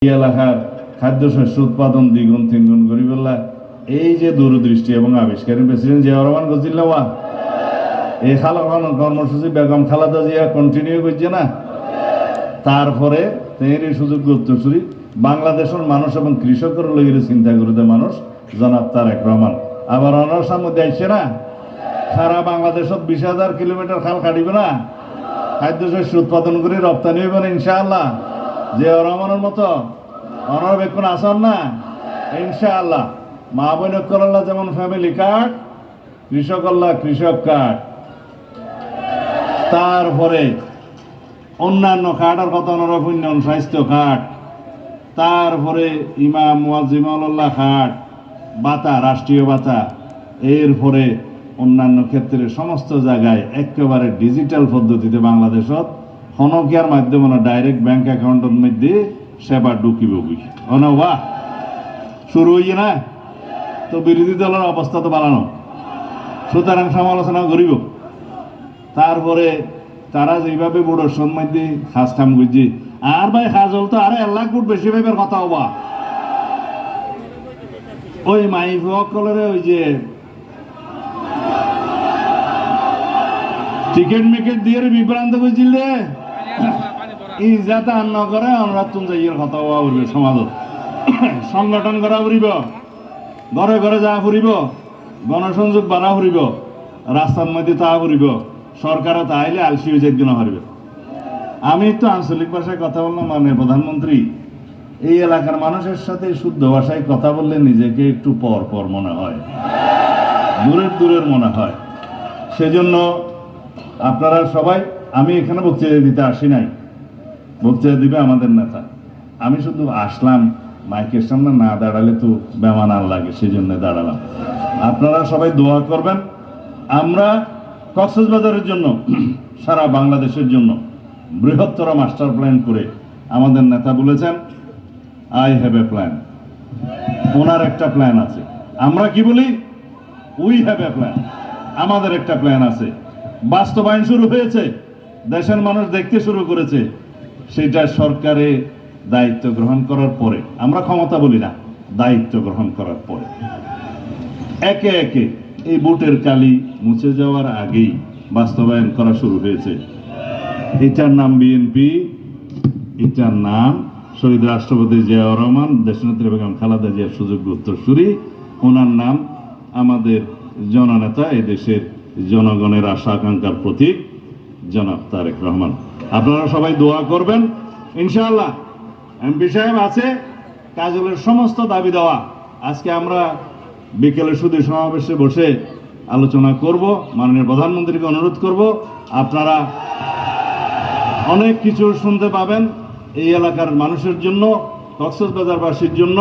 এলাকার খাদ্যশস্য উৎপাদন দ্বিগুণ তিনগুণ করি বললা এই যে দূরদৃষ্টি এবং আবিষ্কারের প্রেসিডেন্ট জিয়া রহমান গজিল্লাওয়া এই কর্মসূচি বেগম খালেদা জিয়া কন্টিনিউ করছে না। তারপরে তেরই সুযোগ উত্তরসূরি বাংলাদেশের মানুষ এবং কৃষকের লইয়ে চিন্তা করতে মানুষ জনাব তারেক রহমান আবার অনর্সার মধ্যে আসছে না। সারা বাংলাদেশত 20,000 কিলোমিটার খাল কাটিবে না, খাদ্যশস্য উৎপাদন করে রপ্তানি হইব না ইনশাআল্লাহ। জিয়া রহমানের মতো অনবেক্ষণ আসন না ইনশাআল্লাহ। মা বোন করল্লা যেমন ফ্যামিলি কার্ড, কৃষক আল্লাহ কৃষক কার্ড, তারপরে অন্যান্য কার্ডের কথা অনরফুন্যন স্বাস্থ্য কার্ড, তারপরে ইমাম মুয়াজ্জিমুল্লাহ কার্ড, ভাতা রাষ্ট্রীয় ভাতা, এরপরে অন্যান্য ক্ষেত্রে সমস্ত জায়গায় একেবারে ডিজিটাল পদ্ধতিতে বাংলাদেশত হনকিয়ার মাধ্যমে ডাইরেক্ট ব্যাংক অ্যাকাউন্টের মধ্যে সেবা ঢুকিব বাহ শুরু হইয়ে না। তো বিরোধী দলের অবস্থা তো বাড়ানো, সুতরাং সমালোচনা করিব। তারপরে তারা যেভাবে বুড়োর মধ্যে খাস কাম করছি আর ভাই খাজল তো আরে 1 লাখ ফুট বেশি ভাইবের কথা হবা ওই মাইফকলরে ওই যে টিকেট মিকেট দিয়ে বিভ্রান্ত করছিল ই যাতে আন্ন করে আমরা তুমি যাইয়ের কথা হওয়া উঠবে সমাজত সংগঠন করা ফুরিব, ঘরে ঘরে যা ফুরিব, গণসংযোগ বাড়া ফুরিব, রাস্তার মধ্যে তা ফুরিব, সরকারও তাইলে আলসি হয়ে যাইতে না পারবে। আমি তো আঞ্চলিক ভাষায় কথা বললাম, মানে প্রধানমন্ত্রী এই এলাকার মানুষের সাথে শুদ্ধ ভাষায় কথা বললে নিজেকে একটু পর পর মনে হয়, দূরের দূরের মনে হয়। সেজন্য আপনারা সবাই, আমি এখানে বক্তৃতা দিতে আসি নাই, বক্তৃতা দিবে আমাদের নেতা। আমি শুধু আসলাম, মাইকের সামনে না দাঁড়ালে তো বেমানান লাগে, সেই জন্য দাঁড়ালাম। আপনারা সবাই দোয়া করবেন। আমরা কক্সবাজারের জন্য, সারা বাংলাদেশের জন্য বৃহত্তর মাস্টার প্ল্যান করে আমাদের নেতা বলেছেন আই হ্যাভ এ প্ল্যান। ওনার একটা প্ল্যান আছে, আমরা কি বলি উই হ্যাভ এ প্ল্যান। আমাদের একটা প্ল্যান আছে, বাস্তবায়ন শুরু হয়েছে, দেশের মানুষ দেখতে শুরু করেছে। সেটা সরকারে দায়িত্ব গ্রহণ করার পরে, আমরা ক্ষমতা বলি না, দায়িত্ব গ্রহণ করার পরে একে একে এই বুটের কালি মুছে যাওয়ার আগেই বাস্তবায়ন করা শুরু হয়েছে। এটার নাম বিএনপি, এটার নাম শহীদ রাষ্ট্রপতি জিয়াউর রহমান, দেশনেত্রী বেগম খালেদা জিয়ার সুযোগ্য উত্তরসূরি, ওনার নাম আমাদের জননেতা, এই দেশের জনগণের আশা আকাঙ্ক্ষার প্রতীক জনাব তারেক রহমান। আপনারা সবাই দোয়া করবেন ইনশাআল্লাহ। এমপি সাহেব আছে, কাজলের সমস্ত দাবি দেওয়া আজকে আমরা বিকেলে শুধু সমাবেশে বসে আলোচনা করব। মাননীয় প্রধানমন্ত্রীকে অনুরোধ করব, আপনারা অনেক কিছু শুনতে পাবেন এই এলাকার মানুষের জন্য, কক্সবাজারবাসীর জন্য।